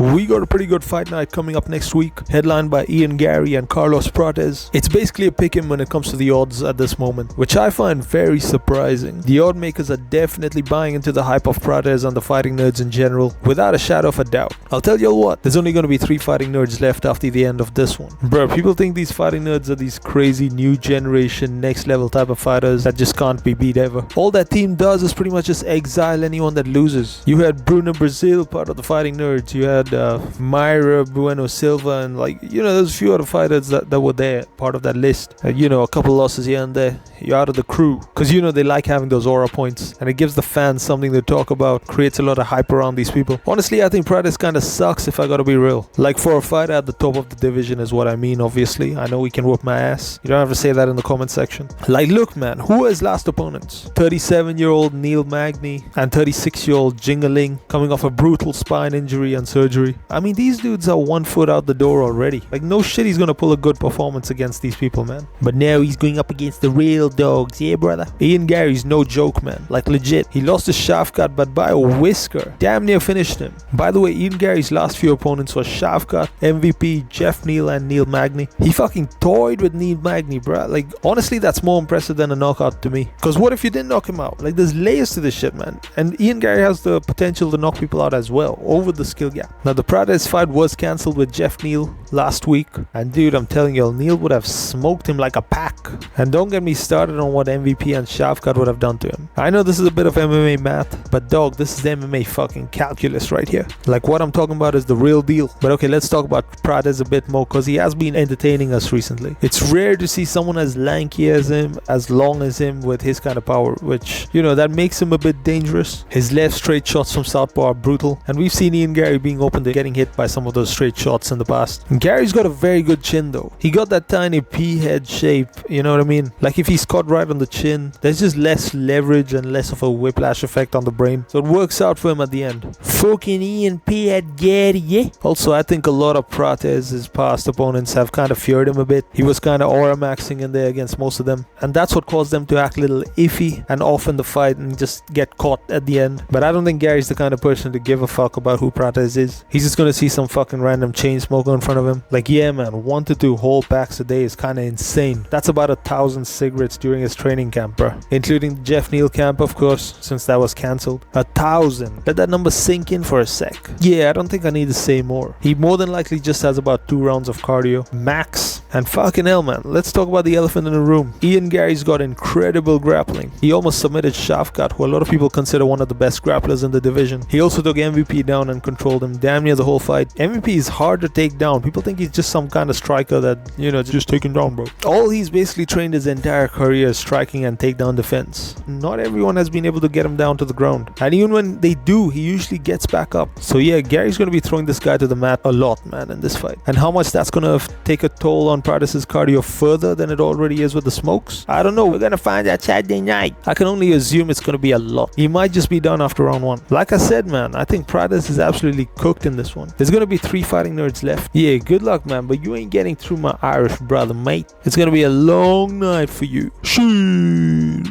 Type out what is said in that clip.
we got a pretty good fight night coming up next week, headlined by Ian Garry and Carlos Prates. It's basically a pick 'em when it comes to the odds at this moment, which I find very surprising. The odd makers are definitely buying into the hype of Prates and the fighting nerds in general, without a shadow of a doubt. I'll tell you what, there's only going to be 3 fighting nerds left after the end of this one. Bro, people think these fighting nerds are these crazy new generation next level type of fighters that just can't be beat ever. All that team does is pretty much just exile anyone that loses. You had Bruno Brazil, part of the fighting nerds. You had Myra Bueno Silva, and there's a few other fighters that were there, part of that list. A couple losses here and there. You're out of the crew. Because they like having those aura points, and it gives the fans something to talk about, creates a lot of hype around these people. Honestly, I think Prates kind of sucks, if I gotta be real. Like, for a fighter at the top of the division is what I mean, obviously. I know he can whoop my ass. You don't have to say that in the comment section. Like, look man, who are his last opponents? 37-year-old Neil Magny and 36-year-old Giga coming off a brutal spine injury and surgery. I mean, these dudes are 1 foot out the door already. Like, no shit he's gonna pull a good performance against these people, man. But now he's going up against the real dogs, yeah brother. Ian Garry's no joke, man. Like, legit. He lost his Shafkat, but by a whisker. Damn near finished him. By the way, Ian Garry's last few opponents were Shafkat, MVP, Geoff Neil, and Neil Magny. He fucking toyed with Neil Magny, bruh. Like, honestly, that's more impressive than a knockout to me. Because what if you didn't knock him out? Like, there's layers to this shit, man. And Ian Garry has the potential to knock people out as well, over the skill gap. Now, the Prates fight was cancelled with Geoff Neil last week. And dude, I'm telling you, Neil would have smoked him like a pack. And don't get me started on what MVP and Shafkat would have done to him. I know this is a bit of MMA math, but dog, this is MMA fucking calculus right here. Like, what I'm talking about is the real deal. But okay, let's talk about Prates a bit more, because he has been entertaining us recently. It's rare to see someone as lanky as him, as long as him, with his kind of power, which, that makes him a bit dangerous. His left straight shots from southpaw are brutal, and we've seen Ian Garry being open to getting hit by some of those straight shots in the past. And Gary's got a very good chin though. He got that tiny pea head shape, you know what I mean? Like, if he's caught right on the chin, there's just less leverage and less of a whiplash effect on the brain, so it works out for him at the end. Fucking Ian P. at Gary, yeah? Also, I think a lot of Prates' past opponents have kind of feared him a bit. He was kind of aura maxing in there against most of them, and that's what caused them to act a little iffy and off in the fight and just get caught at the end. But I don't think Gary's the kind of person to give a fuck about who Prates is. He's just gonna see some fucking random chain smoker in front of him. Like, yeah man, 1 to 2 whole packs a day is kind of insane. That's about 1,000 cigarettes during his training camp, bro. Including the Geoff Neil camp, of course, since that was cancelled. 1,000. Let that number sink in for a sec. Yeah, I don't think I need to say more. He more than likely just has about 2 rounds of cardio, max. And fucking hell man, let's talk about the elephant in the room. Ian Garry's got incredible grappling. He almost submitted Shafkat, who a lot of people consider one of the best grapplers in the division. He also took MVP down and controlled him damn near the whole fight. MVP is hard to take down. People think he's just some kind of striker that, just take him down, bro. All he's basically trained his entire career is striking and takedown defense. Not everyone has been able to get him down to the ground. And even when they do, he usually gets back up. So yeah, Gary's going to be throwing this guy to the mat a lot, man, in this fight. And how much that's going to take a toll on Prates' cardio further than it already is with the smokes, I don't know. We're going to find out Saturday night. I can only assume it's going to be a lot. He might just be done after round 1. Like I said, man, I think Prates is absolutely cooked in this one. There's going to be 3 fighting nerds left. Yeah, good luck, man, but you ain't getting through my Irish brother, mate. It's going to be a long night for you. Shit.